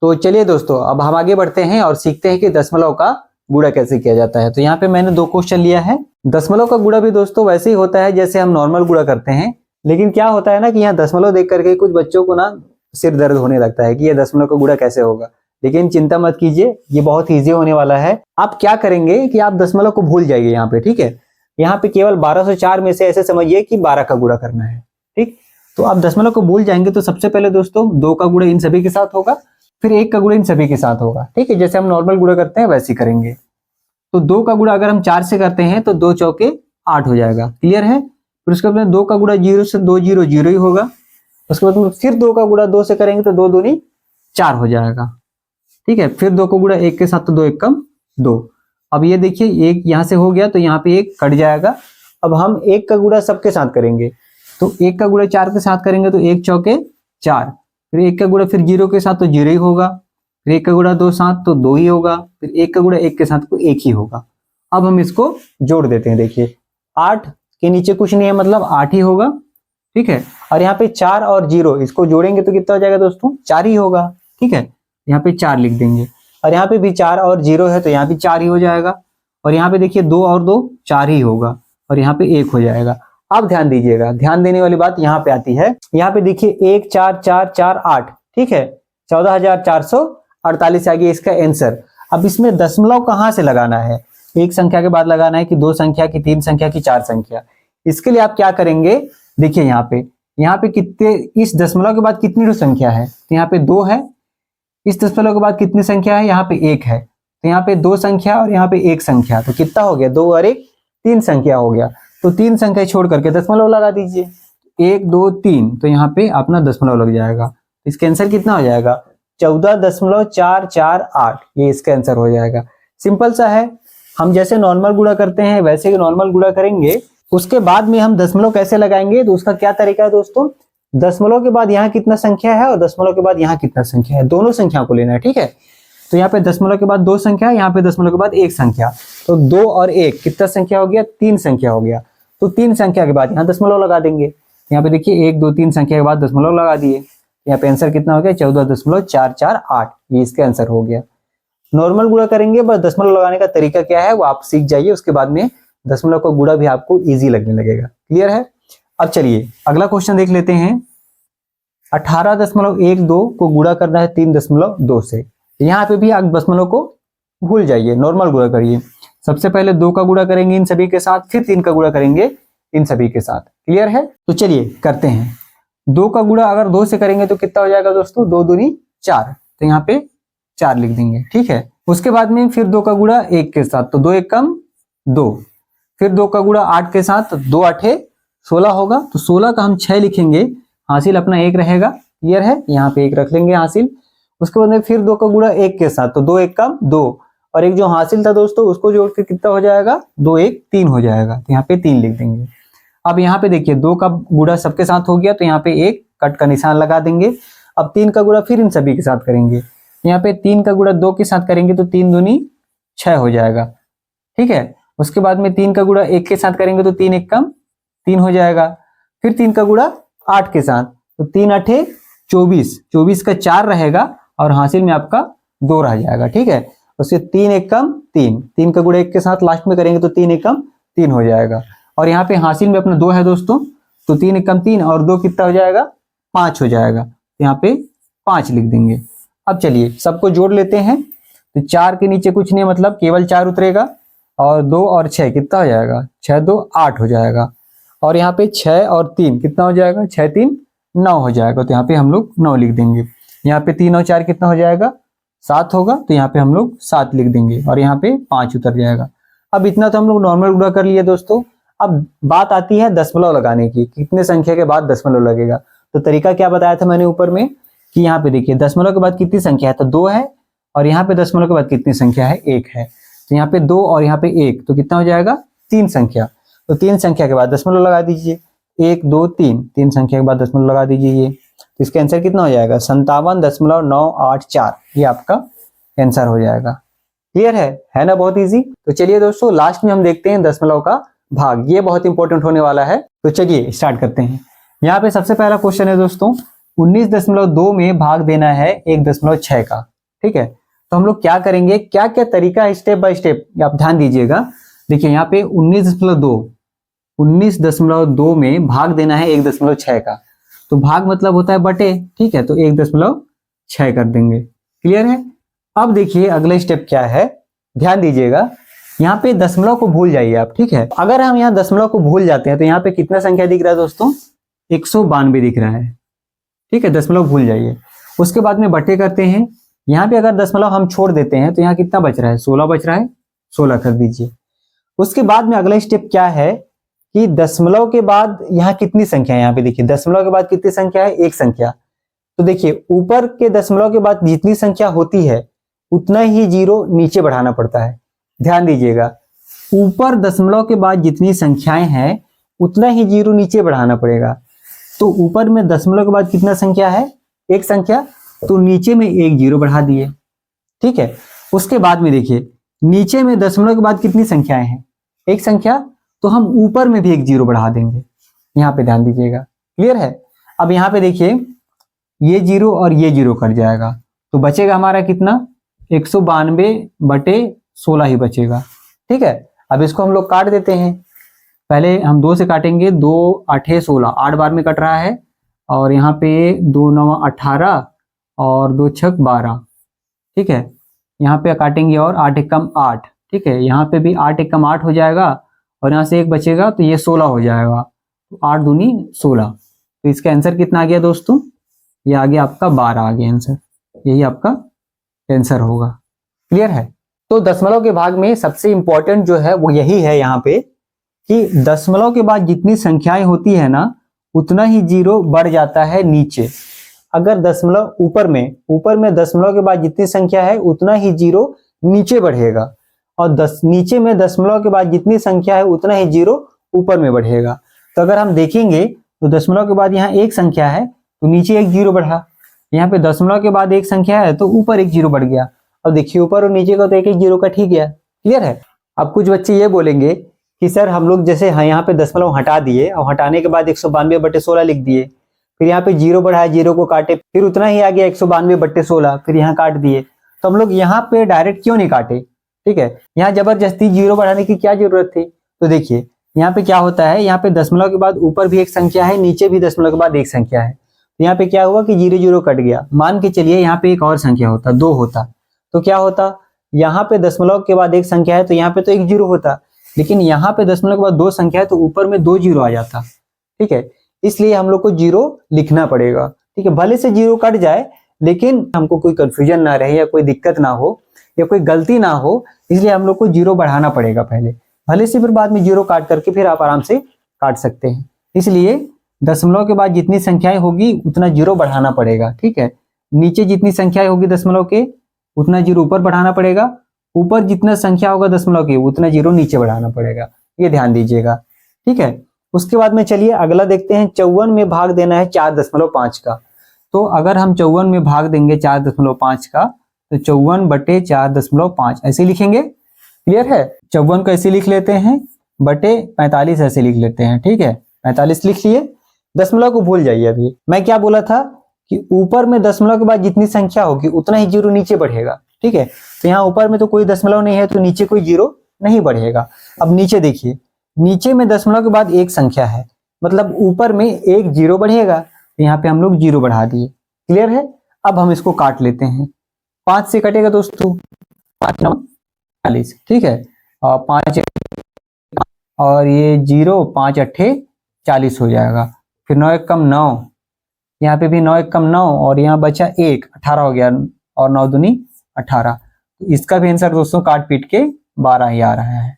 तो चलिए दोस्तों, अब हम आगे बढ़ते हैं और सीखते हैं कि दशमलव का गुणा कैसे किया जाता है। तो यहाँ पे मैंने 2 क्वेश्चन लिया है। दशमलव का गुणा भी दोस्तों वैसे ही होता है जैसे हम नॉर्मल गुणा करते हैं, लेकिन क्या होता है ना कि यहाँ दशमलव देख करके कुछ बच्चों को ना सिर दर्द होने लगता है कि ये दशमलव का गुणा कैसे होगा। लेकिन चिंता मत कीजिए, ये बहुत ईजी होने वाला है। आप क्या करेंगे कि आप दशमलव को भूल जाइए यहाँ पे, ठीक है। यहाँ पे केवल 1204 में से ऐसे समझिए कि 12 का गुणा करना है, ठीक। तो आप दशमलव को भूल जाएंगे तो सबसे पहले दोस्तों 2 का गुणा इन सभी के साथ होगा, फिर 1 का गुणा इन सभी के साथ होगा, ठीक है। जैसे हम नॉर्मल गुणा करते हैं वैसे ही करेंगे। तो 2 का गुणा अगर हम 4 से करते हैं तो 2 चौके 8 हो जाएगा, क्लियर है। फिर उसके बाद 2 का गुणा 0 से 2 0 0 ही होगा। उसके बाद फिर 2 का गुणा 2 से करेंगे तो 2 दूनी 4 हो जाएगा, ठीक है। फिर 2 को गुणा 1 के साथ तो 2 1 कम 2। अब ये देखिए 1 यहाँ से हो गया तो यहाँ पे 1 कट जाएगा। अब हम 1 का गुणा सबके साथ करेंगे, तो 1 का गुणा 4 के साथ करेंगे तो 1 चौके 4। फिर 1 का गुणा फिर 0 के साथ तो 0 ही होगा। फिर 1 का गुणा 2 साथ तो 2 ही होगा। फिर 1 का गुणा 1 के साथ तो 1 ही होगा। अब हम इसको जोड़ देते हैं। देखिए 8 के नीचे कुछ नहीं है, मतलब 8 ही होगा, ठीक है। और यहाँ पे 4 और 0 इसको जोड़ेंगे तो कितना हो जाएगा दोस्तों, 4 ही होगा, ठीक है। यहाँ पे 4 लिख देंगे। और यहाँ पे भी 4 और 0 है तो यहाँ भी 4 ही हो जाएगा। और यहाँ पे देखिए 2 और 2 4 ही होगा, और यहाँ पे 1 हो जाएगा। अब ध्यान दीजिएगा, ध्यान देने वाली बात यहाँ पे आती है। यहाँ पे देखिए 1 4 4 4 8, ठीक है। 14,448 आ गया इसका आंसर। अब इसमें दशमलव कहाँ से लगाना है, एक संख्या के बाद लगाना है कि 2 संख्या की, 3 संख्या की, 4 संख्या। इसके लिए आप क्या करेंगे, देखिए यहाँ पे कितने, इस दशमलव के बाद कितनी संख्या है, तो यहाँ पे 2 है। इस दशमलव के बाद कितनी संख्या है, यहाँ पे 1 है। तो यहाँ पे 2 संख्या और यहाँ पे 1 संख्या, तो कितना हो गया, 2 और 1 3 संख्या हो गया। तो 3 संख्या छोड़ करके दशमलव लगा दीजिए, 1 2 3, तो यहाँ पे अपना दशमलव लग जाएगा। इसका आंसर कितना हो जाएगा, 14.448, ये इसका आंसर हो जाएगा। सिंपल सा है, हम जैसे नॉर्मल गुणा करते हैं वैसे ही नॉर्मल गुणा करेंगे। उसके बाद में हम दशमलव कैसे लगाएंगे, तो उसका क्या तरीका है दोस्तों, दशमलव के बाद यहाँ कितना संख्या है और दशमलव के बाद यहाँ कितना संख्या है, दोनों संख्या को लेना है, ठीक है। तो यहाँ पे दशमलव के बाद 2 संख्या, यहाँ पे दशमलव के बाद 1 संख्या, तो 2 और 1 कितना संख्या हो गया, 3 संख्या हो गया। तो 3 संख्या के बाद यहाँ दशमलव लगा देंगे। यहाँ पे देखिए 1 2 3 संख्या के बाद दशमलव लगा दिए। यहाँ पे आंसर कितना हो गया, 14.448, ये इसका आंसर हो गया। नॉर्मल गुणा करेंगे, बस दशमलव लगाने का तरीका क्या है वो आप सीख जाइए, उसके बाद में दशमलव का गुणा भी आपको इजी लगने लगेगा, क्लियर है। अब चलिए अगला क्वेश्चन देख लेते हैं। 18.12 को गुणा करना है 3.2 से। यहाँ पे भी आप दशमलव को भूल जाइए, नॉर्मल गुणा करिए। सबसे पहले 2 का गुणा करेंगे इन सभी के साथ, फिर 3 का गुणा करेंगे इन सभी के साथ, क्लियर है। तो चलिए करते हैं। 2 का गुणा अगर 2 से करेंगे तो कितना हो जाएगा दोस्तों, 2 दूनी 4, तो यहाँ पे 4 लिख देंगे, ठीक है। उसके बाद में फिर 2 का गुणा 1 के साथ, तो 2 1 कम 2। फिर 2 का गुणा 8 के साथ, तो 2 8 16 होगा, तो 16 का हम 6 लिखेंगे, हासिल अपना 1 रहेगा, क्लियर है। यहाँ पे 1 रख लेंगे हासिल। उसके बाद में फिर 2 का गुणा 1 के साथ, तो 2 1 कम 2, और एक जो हासिल था दोस्तों उसको जोड़ के कितना हो जाएगा, 2 1 3 हो जाएगा, तो यहाँ पे 3 लिख देंगे। अब यहाँ पे देखिए 2 का गुणा सबके साथ हो गया, तो यहाँ पे 1 कट का निशान लगा देंगे। अब 3 का गुणा फिर इन सभी के साथ करेंगे, यहाँ पे 3 का गुणा 2 के साथ करेंगे तो 3 दूनी 6 हो जाएगा, ठीक है। उसके बाद में 3 का गुणा 1 के साथ करेंगे तो 3 1 कम 3 हो जाएगा। फिर 3 का गुणा 8 के साथ, तो 3 8 24, 24 का 4 रहेगा और हासिल में आपका 2 रह जाएगा, ठीक है। उससे 3 1 कम 3, 3 का गुणा 1 के साथ लास्ट में करेंगे तो 3 1 कम 3 हो जाएगा। और यहाँ पे हासिल में अपना 2 है दोस्तों, तो 3 1 कम 3 और 2 कितना हो जाएगा, 5 हो जाएगा, यहाँ पे 5 लिख देंगे। अब चलिए सबको जोड़ लेते हैं। तो 4 के नीचे कुछ नहीं, मतलब केवल 4 उतरेगा, और 2 और 6 कितना हो जाएगा, 6 2 8 हो जाएगा। और यहाँ पे 6 और 3 कितना हो जाएगा, 6 3 9 हो जाएगा, तो यहाँ पे हम लोग 9 लिख देंगे। यहाँ पे 3 और 4 कितना हो जाएगा, 7 होगा, तो यहाँ पे हम लोग 7 लिख देंगे, और यहाँ पे 5 उतर जाएगा। अब इतना तो हम लोग नॉर्मल गुणा कर लिए दोस्तों। अब बात आती है दशमलव लगाने की, कितने संख्या के बाद दशमलव लगेगा। तो तरीका क्या बताया था मैंने ऊपर में, कि यहाँ पे देखिए दशमलव के बाद कितनी संख्या है, तो 2 है, और यहाँ पे दशमलव के बाद कितनी संख्या है, 1 है। तो यहाँ पे 2 और यहाँ पे 1, तो कितना हो जाएगा, 3 संख्या। तो 3 संख्या के बाद दशमलव लगा दीजिए, 1 2 3, 3 संख्या के बाद दशमलव लगा दीजिए ये। तो इसका आंसर कितना हो जाएगा, 57.984, ये आपका आंसर हो जाएगा, क्लियर है ना, बहुत इजी। तो चलिए दोस्तों लास्ट में हम देखते हैं दशमलव का भाग, ये बहुत इंपॉर्टेंट होने वाला है। तो चलिए स्टार्ट करते हैं। यहाँ पे सबसे पहला क्वेश्चन है दोस्तों, 19.2 में भाग देना है 1.6 का। ठीक है, तो हम लोग क्या करेंगे, क्या क्या तरीका है स्टेप बाय स्टेप, आप ध्यान दीजिएगा। देखिए यहाँ पे 19.2 में भाग देना है 1.6 का, तो भाग मतलब होता है बटे। ठीक है, तो 1.6 कर देंगे। क्लियर है। अब देखिए अगला स्टेप क्या है, ध्यान दीजिएगा। यहाँ पे दशमलव को भूल जाइए आप। ठीक है, अगर हम यहाँ दशमलव को भूल जाते हैं तो यहाँ पे कितना संख्या दिख रहा है दोस्तों, 192 दिख रहा है। ठीक है, दशमलव भूल जाइए। उसके बाद में बटे करते हैं। यहाँ पे अगर दशमलव हम छोड़ देते हैं तो यहाँ कितना बच रहा है, 16 बच रहा है, 16 कर दीजिए। उसके बाद में अगला स्टेप क्या है कि दशमलव के बाद यहाँ कितनी संख्या है, यहाँ पे देखिए दशमलव के बाद कितनी संख्या है, एक संख्या। तो देखिए ऊपर के दशमलव के बाद जितनी संख्या होती है उतना ही जीरो नीचे बढ़ाना पड़ता है। ध्यान दीजिएगा, ऊपर दशमलव के बाद जितनी संख्याएं हैं उतना ही जीरो नीचे बढ़ाना पड़ेगा। तो ऊपर में दशमलव के बाद कितना संख्या है, एक संख्या, तो नीचे में एक जीरो बढ़ा दिए। ठीक है, उसके बाद में देखिए नीचे में दशमलव के बाद कितनी संख्याएं हैं, एक संख्या, तो हम ऊपर में भी एक जीरो बढ़ा देंगे। यहाँ पे ध्यान दीजिएगा। क्लियर है। अब यहाँ पे देखिए ये जीरो और ये जीरो कट जाएगा, तो बचेगा हमारा कितना, 192/16 ही बचेगा। ठीक है, अब इसको हम लोग काट देते हैं। पहले हम 2 से काटेंगे, 2 8 16, 8 बार में कट रहा है, और यहाँ पे 2 9 18 और 2 6 12। ठीक है, यहाँ पे काटेंगे और 8 एकम 8। ठीक है, यहाँ पे भी 8 एकम 8 हो जाएगा, और यहाँ से एक बचेगा तो ये 16 हो जाएगा। तो 8 दूनी 16। तो इसका आंसर कितना आ गया दोस्तों, ये आ गया आपका 12 आ गया आंसर। यही आपका आंसर होगा। क्लियर है। तो दशमलव के भाग में सबसे इंपॉर्टेंट जो है वो यही है यहाँ पे कि दशमलव के बाद जितनी संख्याएं होती है ना उतना ही जीरो बढ़ जाता है नीचे। अगर दशमलव ऊपर में दशमलव के बाद जितनी संख्या है उतना ही जीरो नीचे बढ़ेगा, और नीचे में दशमलव के बाद जितनी संख्या है उतना ही जीरो ऊपर में बढ़ेगा। तो अगर हम देखेंगे तो दशमलव के बाद यहाँ एक संख्या है तो नीचे एक जीरो बढ़ा, यहाँ पे दशमलव के बाद एक संख्या है तो ऊपर एक जीरो बढ़ गया। अब देखिए ऊपर और नीचे का तो एक एक जीरो कट ही गया। क्लियर है। अब कुछ बच्चे ये बोलेंगे कि सर हम लोग जैसे यहाँ पे दशमलव हटा दिए और हटाने के बाद 192/16 लिख दिए, फिर यहाँ पे जीरो बढ़ाया, जीरो को काटे, फिर उतना ही आ गया 192/16, फिर यहाँ काट दिए। तो हम लोग यहाँ पे डायरेक्ट क्यों नहीं काटे। ठीक है, यहाँ जबरदस्ती जीरो बढ़ाने की क्या जरूरत थी। तो देखिए यहाँ पे क्या होता है, यहाँ पे दशमलव के बाद ऊपर भी एक संख्या है, नीचे भी दशमलव के बाद एक संख्या है। तो यहाँ पे क्या हुआ कि जीरो जीरो कट गया। मान के चलिए यहाँ पे एक और संख्या होता, 2 होता, तो क्या होता, यहाँ पे दशमलव के बाद एक संख्या है तो यहाँ पे तो एक जीरो होता, लेकिन यहाँ पे दशमलव के बाद 2 संख्या है तो ऊपर में 2 जीरो आ जाता। ठीक है, इसलिए हम लोग को जीरो लिखना पड़ेगा। ठीक है, भले से जीरो कट जाए लेकिन हमको कोई कंफ्यूजन ना रहे या कोई दिक्कत ना हो या कोई गलती ना हो, इसलिए हम लोग को जीरो बढ़ाना पड़ेगा पहले, भले से फिर बाद में जीरो काट करके फिर आप आराम से काट सकते हैं। इसलिए दशमलव के बाद जितनी संख्याएं होगी उतना जीरो बढ़ाना पड़ेगा। ठीक है, नीचे जितनी संख्याएं होगी दशमलव के उतना जीरो ऊपर बढ़ाना पड़ेगा, ऊपर जितना संख्या होगा दशमलव की उतना जीरो नीचे बढ़ाना पड़ेगा। ये ध्यान दीजिएगा। ठीक है, उसके बाद में चलिए अगला देखते हैं। 54 में भाग देना है 4.5 का। तो अगर हम 54 में भाग देंगे 4.5 का तो 54/4.5 ऐसे लिखेंगे। क्लियर है। 54 को ऐसे लिख लेते हैं, बटे 45 ऐसे लिख लेते हैं। ठीक है, 45 लिख लिए। दशमलव को भूल जाइए। अभी मैं क्या बोला था कि ऊपर में दशमलव के बाद जितनी संख्या होगी उतना ही जीरो नीचे बढ़ेगा। ठीक है, तो यहाँ ऊपर में तो कोई दशमलव नहीं है तो नीचे कोई जीरो नहीं बढ़ेगा। अब नीचे देखिए, नीचे में दशमलव के बाद एक संख्या है, मतलब ऊपर में एक जीरो बढ़ेगा, तो यहाँ पे हम लोग जीरो बढ़ा दिए। क्लियर है। अब हम इसको काट लेते हैं। 5 से कटेगा दोस्तों, 5 9 40। ठीक है, और 5 और ये जीरो, 5 8 40 हो जाएगा। फिर 9 1 कम 9, यहाँ पे भी 9 1 कम 9, और यहाँ बचा 1, 18 हो गया, और 9 दूनी 18। तो इसका भी आंसर दोस्तों काट पीट के 12 ही आ रहा है।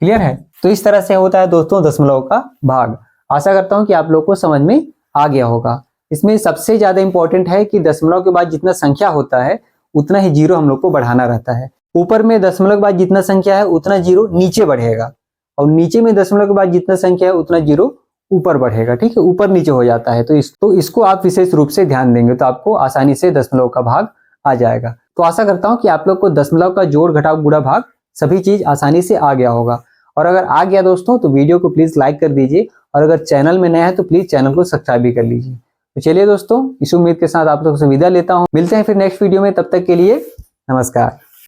क्लियर है। तो इस तरह से होता है दोस्तों दशमलव का भाग। आशा करता हूं कि आप लोग को समझ में आ गया होगा। इसमें सबसे ज्यादा इंपॉर्टेंट है कि दशमलव के बाद जितना संख्या होता है उतना ही जीरो हम लोग को बढ़ाना रहता है। ऊपर में दशमलव के बाद जितना संख्या है उतना जीरो नीचे बढ़ेगा, और नीचे में दशमलव के बाद जितना संख्या है उतना जीरो ऊपर बढ़ेगा। ठीक है, ऊपर नीचे हो जाता है। तो इसको आप विशेष रूप से ध्यान देंगे तो आपको आसानी से दशमलव का भाग आ जाएगा। तो आशा करता हूं कि आप लोग को दशमलव का जोड़ घटाव गुणा भाग सभी चीज आसानी से आ गया होगा। और अगर आ गया दोस्तों तो वीडियो को प्लीज लाइक कर दीजिए, और अगर चैनल में नया है तो प्लीज चैनल को सब्सक्राइब भी कर लीजिए। तो चलिए दोस्तों, इस उम्मीद के साथ आप लोगों से विदा लेता हूँ। मिलते हैं फिर नेक्स्ट वीडियो में, तब तक के लिए नमस्कार।